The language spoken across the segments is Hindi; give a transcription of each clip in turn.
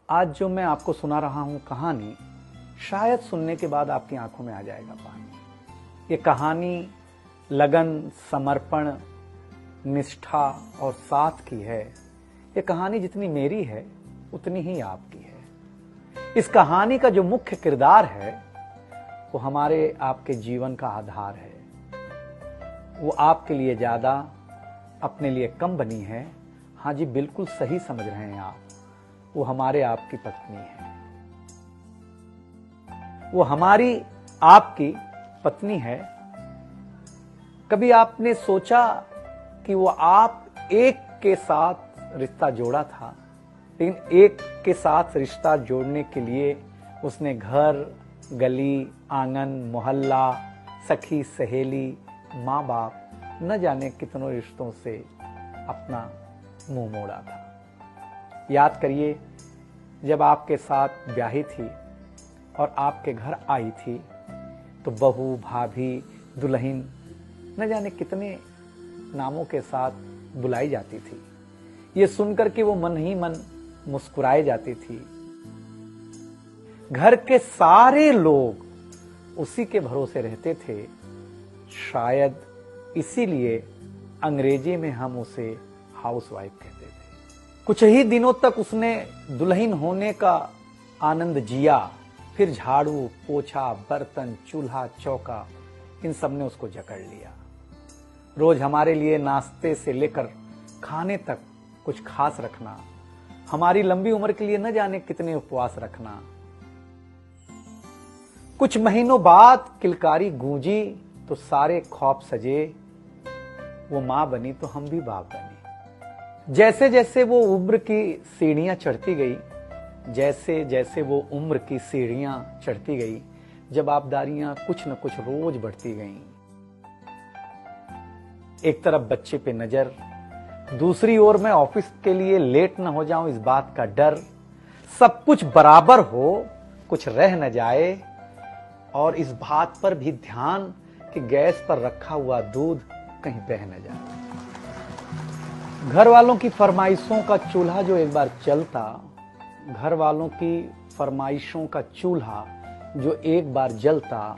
आज जो मैं आपको सुना रहा हूं कहानी, शायद सुनने के बाद आपकी आंखों में आ जाएगा पानी। ये कहानी लगन, समर्पण, निष्ठा और साथ की है। ये कहानी जितनी मेरी है उतनी ही आपकी है। इस कहानी का जो मुख्य किरदार है वो हमारे आपके जीवन का आधार है। वो आपके लिए ज्यादा, अपने लिए कम बनी है। हाँ जी, बिल्कुल सही समझ रहे हैं आप। वो हमारे आपकी पत्नी है। वो हमारी आपकी पत्नी है। कभी आपने सोचा कि वो आप एक के साथ रिश्ता जोड़ा था, लेकिन एक के साथ रिश्ता जोड़ने के लिए उसने घर, गली, आंगन, मोहल्ला, सखी, सहेली, माँ बाप, न जाने कितनों रिश्तों से अपना मुंह मोड़ा था। याद करिए, जब आपके साथ ब्याही थी और आपके घर आई थी तो बहू, भाभी, दुल्हन, न जाने कितने नामों के साथ बुलाई जाती थी। ये सुनकर के वो मन ही मन मुस्कुराए जाती थी। घर के सारे लोग उसी के भरोसे रहते थे। शायद इसीलिए अंग्रेजी में हम उसे हाउसवाइफ कहते थे। कुछ ही दिनों तक उसने दुल्हन होने का आनंद जिया। फिर झाड़ू, पोछा, बर्तन, चूल्हा, चौका, इन सब ने उसको जकड़ लिया। रोज हमारे लिए नाश्ते से लेकर खाने तक कुछ खास रखना, हमारी लंबी उम्र के लिए न जाने कितने उपवास रखना। कुछ महीनों बाद किलकारी गूंजी तो सारे ख्वाब सजे। वो मां बनी तो हम भी बाप बने। जैसे जैसे वो उम्र की सीढ़ियां चढ़ती गई, जैसे जैसे वो उम्र की सीढ़ियां चढ़ती गई, जवाबदारियां कुछ न कुछ रोज बढ़ती गईं। एक तरफ बच्चे पे नजर, दूसरी ओर मैं ऑफिस के लिए लेट न हो जाऊं इस बात का डर। सब कुछ बराबर हो, कुछ रह न जाए, और इस बात पर भी ध्यान कि गैस पर रखा हुआ दूध कहीं बह न जाए। घर वालों की फरमाइशों का चूल्हा जो एक बार चलता, घर वालों की फरमाइशों का चूल्हा जो एक बार जलता,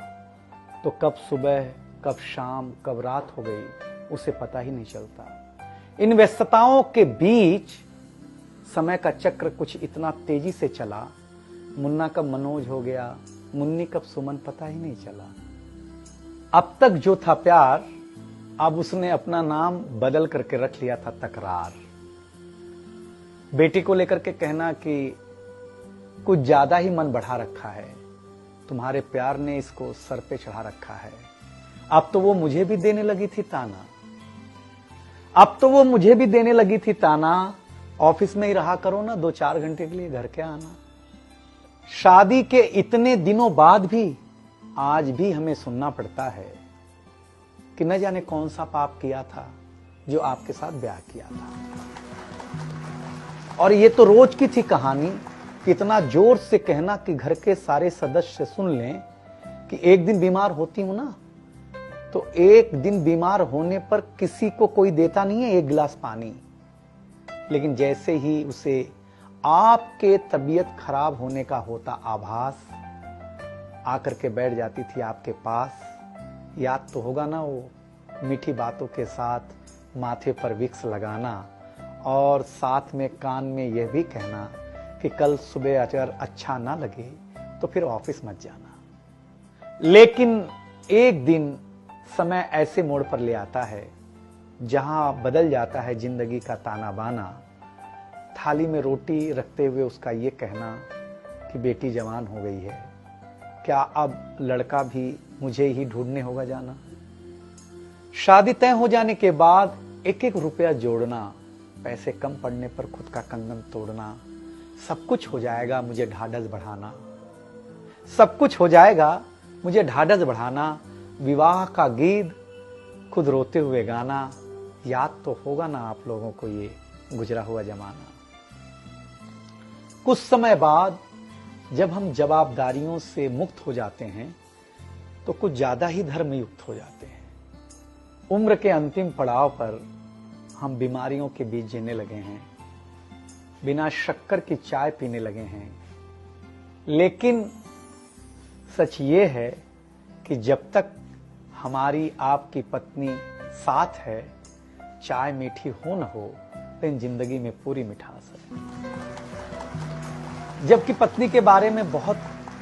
तो कब सुबह, कब शाम, कब रात हो गई उसे पता ही नहीं चलता। इन व्यस्तताओं के बीच समय का चक्र कुछ इतना तेजी से चला, मुन्ना कब मनोज हो गया, मुन्नी कब सुमन, पता ही नहीं चला। अब तक जो था प्यार, अब उसने अपना नाम बदल करके रख लिया था तकरार। बेटी को लेकर के कहना कि कुछ ज्यादा ही मन बढ़ा रखा है, तुम्हारे प्यार ने इसको सर पे चढ़ा रखा है। अब तो वो मुझे भी देने लगी थी ताना, अब तो वो मुझे भी देने लगी थी ताना, ऑफिस में ही रहा करो ना, 2-4 घंटे के लिए घर के आना। शादी के इतने दिनों बाद भी आज भी हमें सुनना पड़ता है कि न जाने कौन सा पाप किया था जो आपके साथ ब्याह किया था। और ये तो रोज की थी कहानी। इतना जोर से कहना कि घर के सारे सदस्य सुन लें कि एक दिन बीमार होती हूं ना, तो एक दिन बीमार होने पर किसी को कोई देता नहीं है 1 गिलास पानी, लेकिन जैसे ही उसे आपके तबीयत खराब होने का होता आभास, आकर के बैठ जाती थी आपके पास। याद तो होगा ना, वो मीठी बातों के साथ माथे पर विक्स लगाना और साथ में कान में यह भी कहना कि कल सुबह अगर अच्छा ना लगे तो फिर ऑफिस मत जाना। लेकिन एक दिन समय ऐसे मोड़ पर ले आता है जहां बदल जाता है जिंदगी का ताना बाना। थाली में रोटी रखते हुए उसका ये कहना कि बेटी जवान हो गई है, क्या अब लड़का भी मुझे ही ढूंढने होगा जाना। शादी तय हो जाने के बाद 1-1 रुपया जोड़ना, पैसे कम पड़ने पर खुद का कंगन तोड़ना, सब कुछ हो जाएगा मुझे ढाढ़स बढ़ाना, सब कुछ हो जाएगा मुझे ढाढ़स बढ़ाना। विवाह का गीत खुद रोते हुए गाना। याद तो होगा ना आप लोगों को ये गुजरा हुआ जमाना। कुछ समय बाद जब हम जवाबदारियों से मुक्त हो जाते हैं तो कुछ ज्यादा ही धर्मयुक्त हो जाते हैं। उम्र के अंतिम पड़ाव पर हम बीमारियों के बीच जीने लगे हैं। बिना शक्कर की चाय पीने लगे हैं। लेकिन सच ये है कि जब तक हमारी आपकी पत्नी साथ है, चाय मीठी हो न हो, लेकिन जिंदगी में पूरी मिठास है। जबकि पत्नी के बारे में बहुत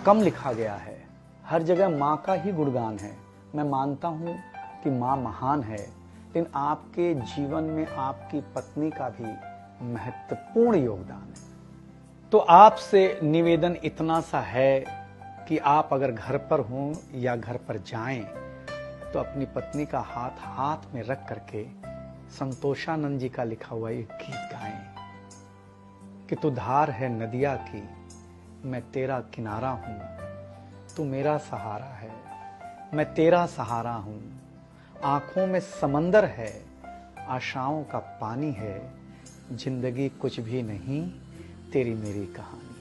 कम लिखा गया है, हर जगह मां का ही गुणगान है। मैं मानता हूं कि मां महान है, लेकिन आपके जीवन में आपकी पत्नी का भी महत्वपूर्ण योगदान है। तो आपसे निवेदन इतना सा है कि आप अगर घर पर हों या घर पर जाएं तो अपनी पत्नी का हाथ हाथ में रख करके संतोषानंद जी का लिखा हुआ एक गीत गाएं कि तू धार है नदिया की, मैं तेरा किनारा हूं, तू मेरा सहारा है, मैं तेरा सहारा हूं। आंखों में समंदर है, आशाओं का पानी है, जिंदगी कुछ भी नहीं, तेरी मेरी कहानी।